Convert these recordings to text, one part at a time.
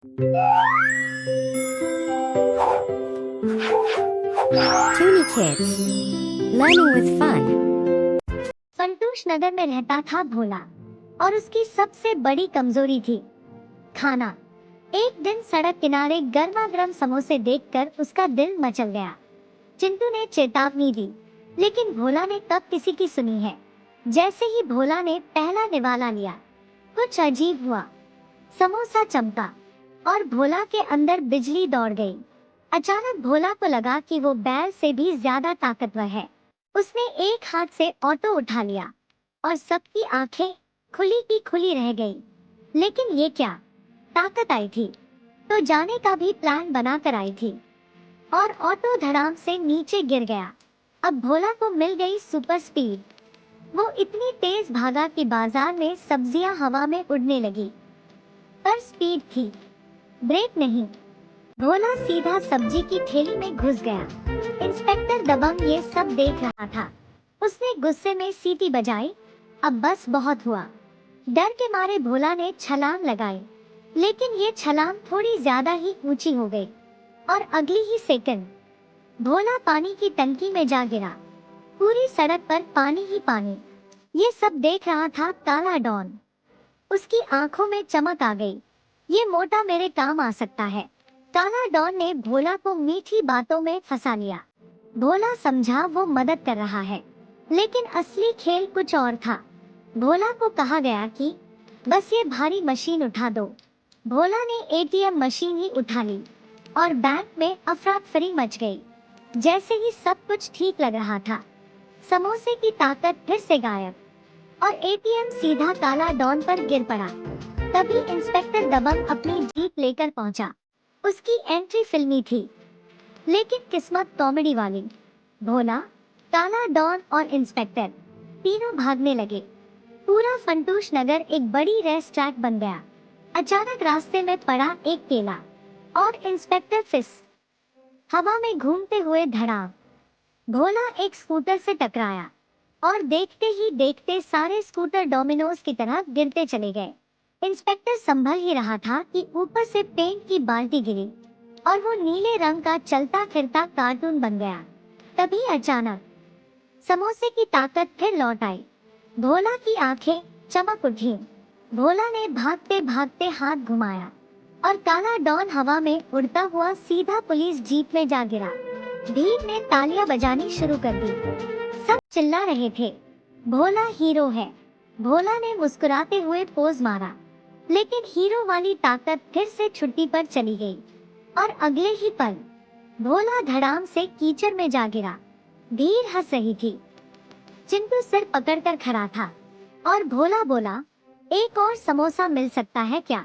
Toonie Kids, learning with fun. संतोष नगर में रहता था भोला और उसकी सबसे बड़ी कमजोरी थी खाना। एक दिन सड़क किनारे गर्मा गर्म समोसे देखकर उसका दिल मचल गया। चिंटू ने चेतावनी दी, लेकिन भोला ने कब किसी की सुनी है। जैसे ही भोला ने पहला निवाला लिया, कुछ अजीब हुआ। समोसा चमका और भोला के अंदर बिजली दौड़ गई। अचानक भोला को लगा कि वो बैल से भी ज्यादा ताकतवर है। उसने एक हाथ से ऑटो उठा लिया और सबकी आंखें खुली की खुली रह गई। लेकिन ये क्या, ताकत आई थी तो जाने का भी प्लान बनाकर आई थी और ऑटो धड़ाम से नीचे गिर गया। अब भोला को मिल गई सुपर स्पीड। वो इतनी तेज भागा कि बाजार में सब्जियां हवा में उड़ने लगी। पर स्पीड थी, ब्रेक नहीं। भोला सीधा सब्जी की ठेली में घुस गया। इंस्पेक्टर दबंग ये सब देख रहा था। उसने गुस्से में सीटी बजाई। अब बस बहुत हुआ। डर के मारे भोला ने छलांग लगाई, लेकिन ये छलांग थोड़ी ज्यादा ही ऊंची हो गई और अगली ही सेकंड भोला पानी की टंकी में जा गिरा। पूरी सड़क पर पानी ही पानी। ये सब देख रहा था काला डॉन। उसकी आंखों में चमक आ गई। ये मोटा मेरे काम आ सकता है। काला डॉन ने भोला को मीठी बातों में फंसा लिया। भोला समझा वो मदद कर रहा है, लेकिन असली खेल कुछ और था। भोला को कहा गया कि बस ये भारी मशीन उठा दो। भोला ने एटीएम मशीन ही उठा ली और बैंक में अफरा तफरी मच गई। जैसे ही सब कुछ ठीक लग रहा था, समोसे की ताकत फिर से गायब और एटीएम सीधा काला डॉन पर गिर पड़ा। तभी इंस्पेक्टर दबंग अपनी जीप लेकर पहुंचा। उसकी एंट्री फिल्मी थी, लेकिन किस्मत कॉमेडी वाली। भोला, काला डॉन और इंस्पेक्टर तीनों भागने लगे। पूरा फंटूश नगर एक बड़ी रेस ट्रैक बन गया। अचानक रास्ते में पड़ा एक केला और इंस्पेक्टर फिस हवा में घूमते हुए धड़ाम। भोला एक स्कूटर से टकराया और देखते ही देखते सारे स्कूटर डोमिनोज की तरह गिरते चले गए। इंस्पेक्टर संभल ही रहा था कि ऊपर से पेंट की बाल्टी गिरी और वो नीले रंग का चलता फिरता कार्टून बन गया। तभी अचानक समोसे की ताकत फिर लौट आई। भोला की आंखें चमक उठी। भोला ने भागते भागते हाथ घुमाया और काला डॉन हवा में उड़ता हुआ सीधा पुलिस जीप में जा गिरा। भीड़ ने तालियां बजानी शुरू कर दी। सब चिल्ला रहे थे, भोला हीरो है। भोला ने मुस्कुराते हुए पोज मारा, लेकिन हीरो वाली ताकत फिर से छुट्टी पर चली गई और अगले ही पल भोला धड़ाम से कीचड़ में जा गिरा। भीड़ हंस रही थी। चिंटू सिर पकड़कर खड़ा था और भोला बोला, एक और समोसा मिल सकता है क्या?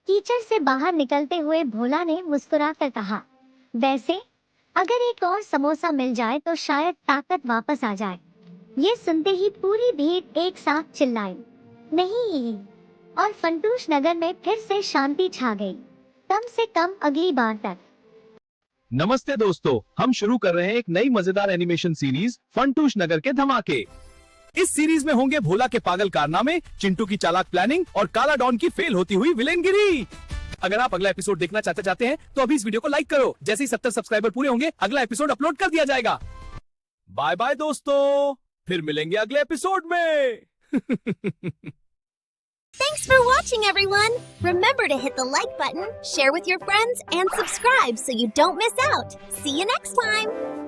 कीचड़ से बाहर निकलते हुए भोला ने मुस्कुराकर कहा, वैसे अगर एक और समोसा मिल जाए तो शायद ताकत वापस आ जाए। ये सुनते ही पूरी भीड़ एक साथ चिल्लाई, नहीं। और फंटूश नगर में फिर से शांति छा गई, कम से कम अगली बार तक। नमस्ते दोस्तों, हम शुरू कर रहे हैं एक नई मजेदार एनिमेशन सीरीज फंटूश नगर के धमाके। इस सीरीज में होंगे भोला के पागल कारनामे, चिंटू की चालाक प्लानिंग और काला डॉन की फेल होती हुई विलेनगिरी। अगर आप अगला एपिसोड देखना चाहते हैं तो अभी इस वीडियो को लाइक करो। जैसे ही 70 सब्सक्राइबर पूरे होंगे अगला एपिसोड अपलोड कर दिया जाएगा। बाय बाय दोस्तों, फिर मिलेंगे अगले एपिसोड में। Thanks for watching, everyone! Remember to hit the like button, share with your friends, and subscribe so you don't miss out. See you next time!